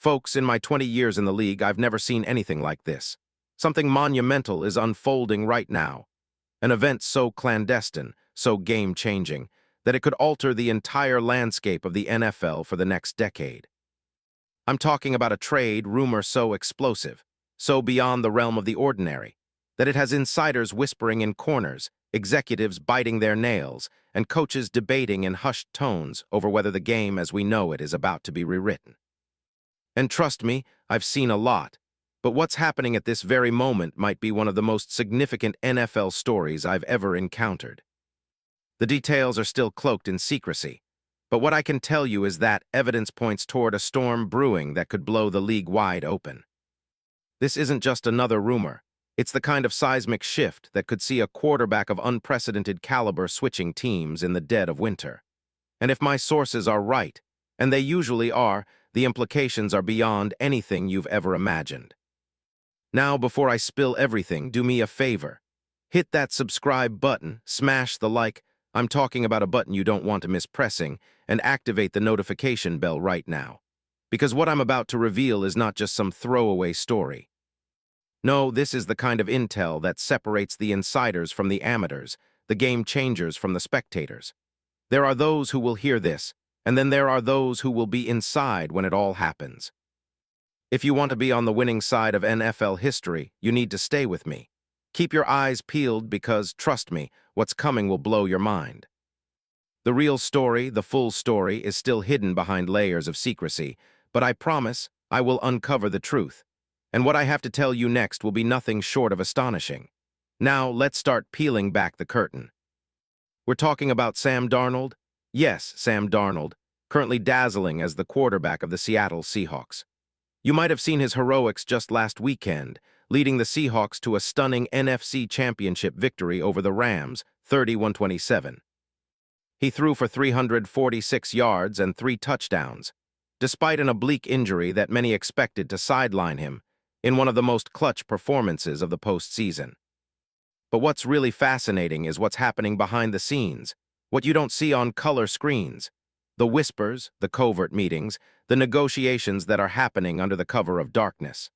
Folks, in my 20 years in the league, I've never seen anything like this. Something monumental is unfolding right now. An event so clandestine, so game-changing, that it could alter the entire landscape of the NFL for the next decade. I'm talking about a trade rumor so explosive, so beyond the realm of the ordinary, that it has insiders whispering in corners, executives biting their nails, and coaches debating in hushed tones over whether the game as we know it is about to be rewritten. And trust me, I've seen a lot, but what's happening at this very moment might be one of the most significant NFL stories I've ever encountered. The details are still cloaked in secrecy, but what I can tell you is that evidence points toward a storm brewing that could blow the league wide open. This isn't just another rumor. It's the kind of seismic shift that could see a quarterback of unprecedented caliber switching teams in the dead of winter. And if my sources are right, and they usually are, the implications are beyond anything you've ever imagined. Now, before I spill everything, do me a favor. Hit that subscribe button, smash the like, I'm talking about a button you don't want to miss pressing, and activate the notification bell right now. Because what I'm about to reveal is not just some throwaway story. No, this is the kind of intel that separates the insiders from the amateurs, the game changers from the spectators. There are those who will hear this, and then there are those who will be inside when it all happens. If you want to be on the winning side of NFL history, you need to stay with me. Keep your eyes peeled because, trust me, what's coming will blow your mind. The real story, the full story, is still hidden behind layers of secrecy, but I promise I will uncover the truth. And what I have to tell you next will be nothing short of astonishing. Now, let's start peeling back the curtain. We're talking about Sam Darnold? Yes, Sam Darnold, currently dazzling as the quarterback of the Seattle Seahawks. You might have seen his heroics just last weekend, leading the Seahawks to a stunning NFC Championship victory over the Rams, 31-27. He threw for 346 yards and 3 touchdowns, despite an oblique injury that many expected to sideline him, in one of the most clutch performances of the postseason. But what's really fascinating is what's happening behind the scenes, what you don't see on color screens, the whispers, the covert meetings, the negotiations that are happening under the cover of darkness.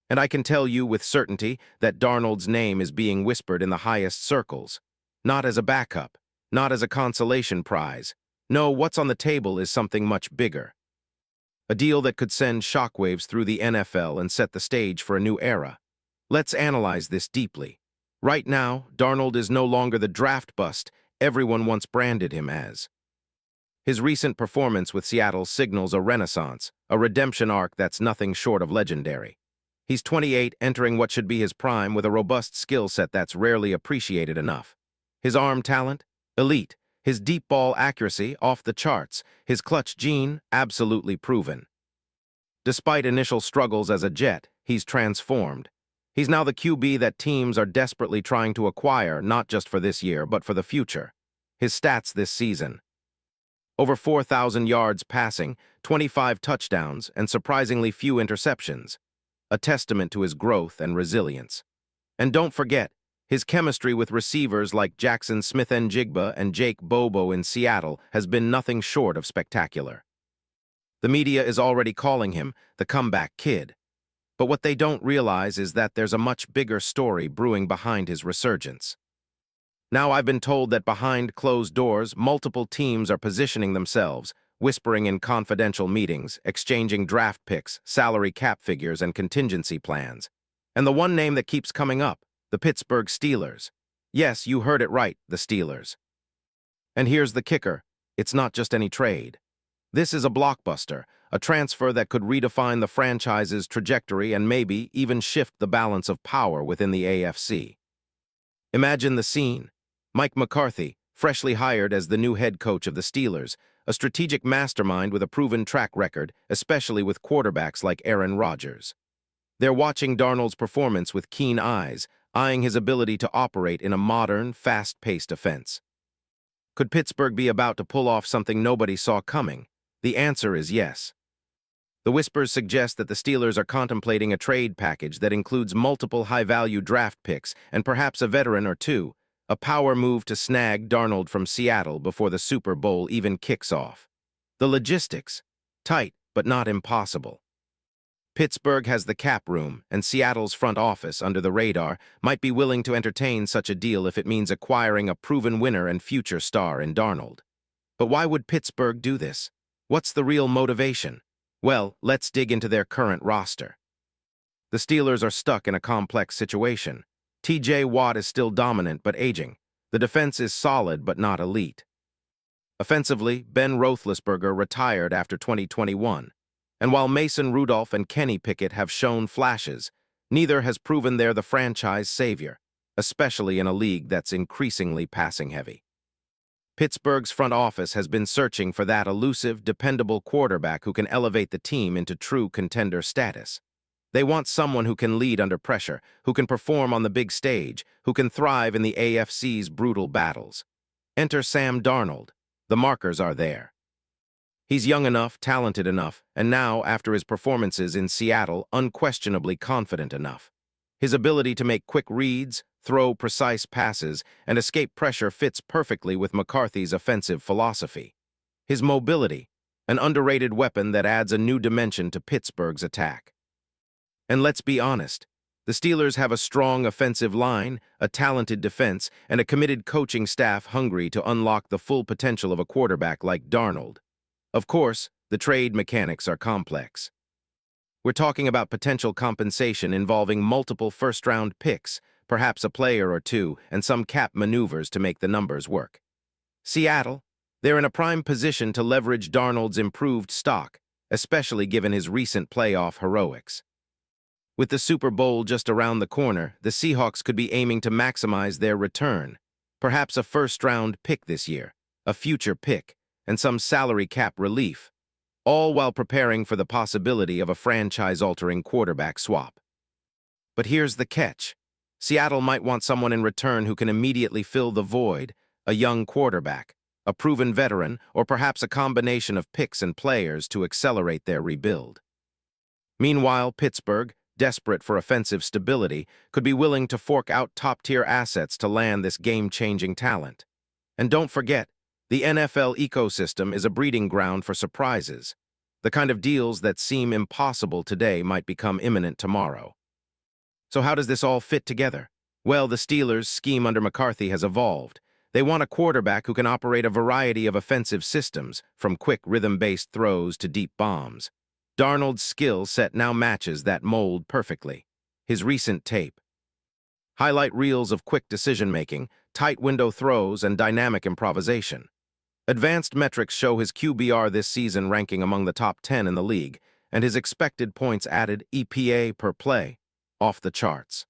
And I can tell you with certainty that Darnold's name is being whispered in the highest circles, not as a backup, not as a consolation prize. No, what's on the table is something much bigger. A deal that could send shockwaves through the NFL and set the stage for a new era. Let's analyze this deeply. Right now, Darnold is no longer the draft bust everyone once branded him as. His recent performance with Seattle signals a renaissance, a redemption arc that's nothing short of legendary. He's 28, entering what should be his prime with a robust skill set that's rarely appreciated enough. His arm talent? Elite. His deep ball accuracy, off the charts. His clutch gene, absolutely proven. Despite initial struggles as a Jet, he's transformed. He's now the QB that teams are desperately trying to acquire, not just for this year, but for the future. His stats this season: over 4,000 yards passing, 25 touchdowns, and surprisingly few interceptions. A testament to his growth and resilience. And don't forget, his chemistry with receivers like Jackson Smith-Njigba and Jake Bobo in Seattle has been nothing short of spectacular. The media is already calling him the comeback kid. But what they don't realize is that there's a much bigger story brewing behind his resurgence. Now I've been told that behind closed doors, multiple teams are positioning themselves, whispering in confidential meetings, exchanging draft picks, salary cap figures, and contingency plans. And the one name that keeps coming up, the Pittsburgh Steelers. Yes, you heard it right, the Steelers. And here's the kicker, it's not just any trade. This is a blockbuster, a transfer that could redefine the franchise's trajectory and maybe even shift the balance of power within the AFC. Imagine the scene. Mike McCarthy, freshly hired as the new head coach of the Steelers, a strategic mastermind with a proven track record, especially with quarterbacks like Aaron Rodgers. They're watching Darnold's performance with keen eyes, eyeing his ability to operate in a modern, fast-paced offense. Could Pittsburgh be about to pull off something nobody saw coming? The answer is yes. The whispers suggest that the Steelers are contemplating a trade package that includes multiple high-value draft picks and perhaps a veteran or two, a power move to snag Darnold from Seattle before the Super Bowl even kicks off. The logistics: tight, but not impossible. Pittsburgh has the cap room, and Seattle's front office, under the radar, might be willing to entertain such a deal if it means acquiring a proven winner and future star in Darnold. But why would Pittsburgh do this? What's the real motivation? Well, let's dig into their current roster. The Steelers are stuck in a complex situation. T.J. Watt is still dominant but aging. The defense is solid but not elite. Offensively, Ben Roethlisberger retired after 2021. And while Mason Rudolph and Kenny Pickett have shown flashes, neither has proven they're the franchise savior, especially in a league that's increasingly passing-heavy. Pittsburgh's front office has been searching for that elusive, dependable quarterback who can elevate the team into true contender status. They want someone who can lead under pressure, who can perform on the big stage, who can thrive in the AFC's brutal battles. Enter Sam Darnold. The markers are there. He's young enough, talented enough, and now, after his performances in Seattle, unquestionably confident enough. His ability to make quick reads, throw precise passes, and escape pressure fits perfectly with McCarthy's offensive philosophy. His mobility, an underrated weapon that adds a new dimension to Pittsburgh's attack. And let's be honest, the Steelers have a strong offensive line, a talented defense, and a committed coaching staff hungry to unlock the full potential of a quarterback like Darnold. Of course, the trade mechanics are complex. We're talking about potential compensation involving multiple first-round picks, perhaps a player or two, and some cap maneuvers to make the numbers work. Seattle, they're in a prime position to leverage Darnold's improved stock, especially given his recent playoff heroics. With the Super Bowl just around the corner, the Seahawks could be aiming to maximize their return. Perhaps a first-round pick this year, a future pick, and some salary cap relief, all while preparing for the possibility of a franchise-altering quarterback swap. But here's the catch. Seattle might want someone in return who can immediately fill the void, a young quarterback, a proven veteran, or perhaps a combination of picks and players to accelerate their rebuild. Meanwhile, Pittsburgh, desperate for offensive stability, could be willing to fork out top-tier assets to land this game-changing talent. And don't forget, the NFL ecosystem is a breeding ground for surprises. The kind of deals that seem impossible today might become imminent tomorrow. So how does this all fit together? Well, the Steelers' scheme under McCarthy has evolved. They want a quarterback who can operate a variety of offensive systems, from quick rhythm-based throws to deep bombs. Darnold's skill set now matches that mold perfectly. His recent tape. Highlight reels of quick decision-making, tight window throws, and dynamic improvisation. Advanced metrics show his QBR this season ranking among the top 10 in the league, and his expected points added EPA per play, off the charts.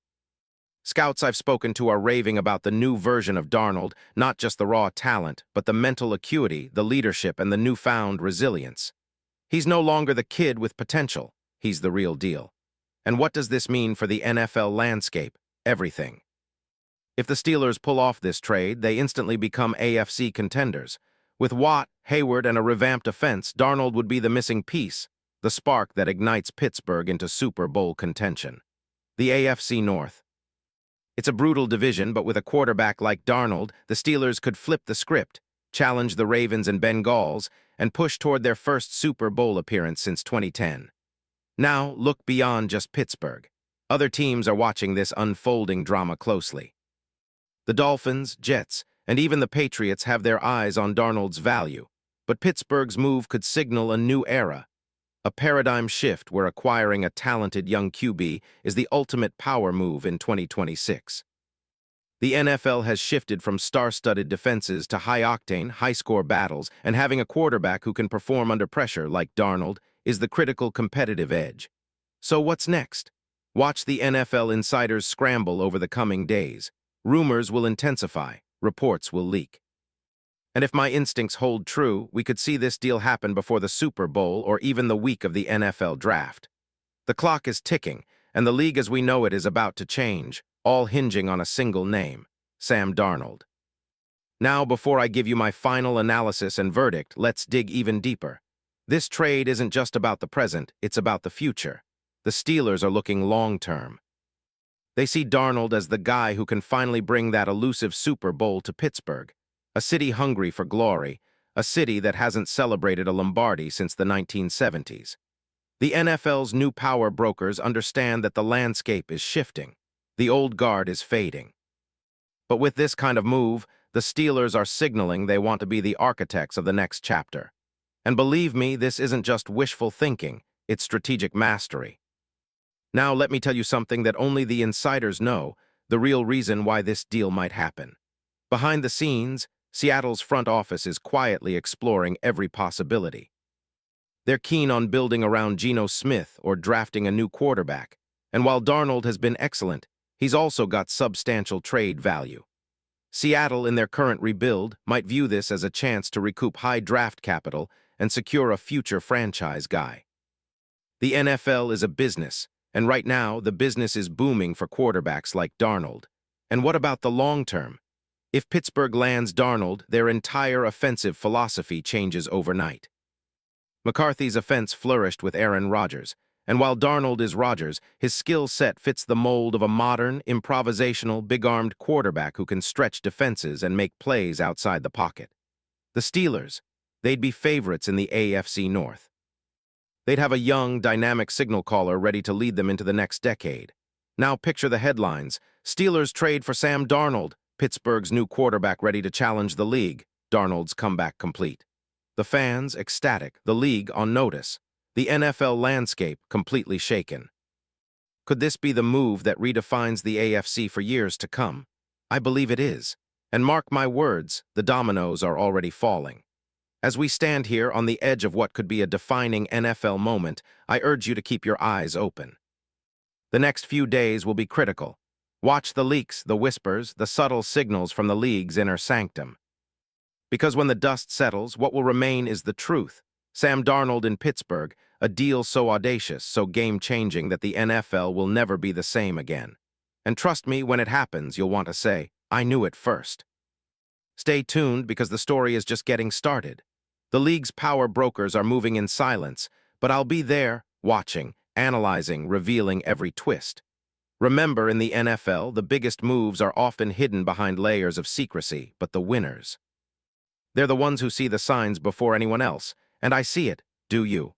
Scouts I've spoken to are raving about the new version of Darnold, not just the raw talent, but the mental acuity, the leadership, and the newfound resilience. He's no longer the kid with potential. He's the real deal. And what does this mean for the NFL landscape? Everything. If the Steelers pull off this trade, they instantly become AFC contenders. With Watt, Hayward, and a revamped offense, Darnold would be the missing piece, the spark that ignites Pittsburgh into Super Bowl contention. The AFC North. It's a brutal division, but with a quarterback like Darnold, the Steelers could flip the script, challenge the Ravens and Bengals, and push toward their first Super Bowl appearance since 2010. Now, look beyond just Pittsburgh. Other teams are watching this unfolding drama closely. The Dolphins, Jets, and even the Patriots have their eyes on Darnold's value, but Pittsburgh's move could signal a new era, a paradigm shift where acquiring a talented young QB is the ultimate power move in 2026. The NFL has shifted from star-studded defenses to high-octane, high-score battles, and having a quarterback who can perform under pressure like Darnold is the critical competitive edge. So what's next? Watch the NFL insiders scramble over the coming days. Rumors will intensify, reports will leak. And if my instincts hold true, we could see this deal happen before the Super Bowl or even the week of the NFL draft. The clock is ticking, and the league as we know it is about to change, all hinging on a single name, Sam Darnold. Now, before I give you my final analysis and verdict, let's dig even deeper. This trade isn't just about the present, it's about the future. The Steelers are looking long-term. They see Darnold as the guy who can finally bring that elusive Super Bowl to Pittsburgh, a city hungry for glory, a city that hasn't celebrated a Lombardi since the 1970s. The NFL's new power brokers understand that the landscape is shifting. The old guard is fading. But with this kind of move, the Steelers are signaling they want to be the architects of the next chapter. And believe me, this isn't just wishful thinking, it's strategic mastery. Now let me tell you something that only the insiders know, the real reason why this deal might happen. Behind the scenes, Seattle's front office is quietly exploring every possibility. They're keen on building around Geno Smith or drafting a new quarterback. And while Darnold has been excellent, he's also got substantial trade value. Seattle, in their current rebuild, might view this as a chance to recoup high draft capital and secure a future franchise guy. The NFL is a business, and right now the business is booming for quarterbacks like Darnold. And what about the long term? If Pittsburgh lands Darnold, their entire offensive philosophy changes overnight. McCarthy's offense flourished with Aaron Rodgers, and while Darnold is Rodgers, his skill set fits the mold of a modern, improvisational, big-armed quarterback who can stretch defenses and make plays outside the pocket. The Steelers, they'd be favorites in the AFC North. They'd have a young, dynamic signal caller ready to lead them into the next decade. Now picture the headlines. Steelers trade for Sam Darnold, Pittsburgh's new quarterback ready to challenge the league, Darnold's comeback complete. The fans ecstatic, the league on notice, the NFL landscape completely shaken. Could this be the move that redefines the AFC for years to come? I believe it is. And mark my words, the dominoes are already falling. As we stand here on the edge of what could be a defining NFL moment, I urge you to keep your eyes open. The next few days will be critical. Watch the leaks, the whispers, the subtle signals from the league's inner sanctum. Because when the dust settles, what will remain is the truth. Sam Darnold in Pittsburgh, a deal so audacious, so game-changing that the NFL will never be the same again. And trust me, when it happens, you'll want to say, I knew it first. Stay tuned because the story is just getting started. The league's power brokers are moving in silence, but I'll be there, watching, analyzing, revealing every twist. Remember, in the NFL, the biggest moves are often hidden behind layers of secrecy, but the winners, they're the ones who see the signs before anyone else, and I see it, do you?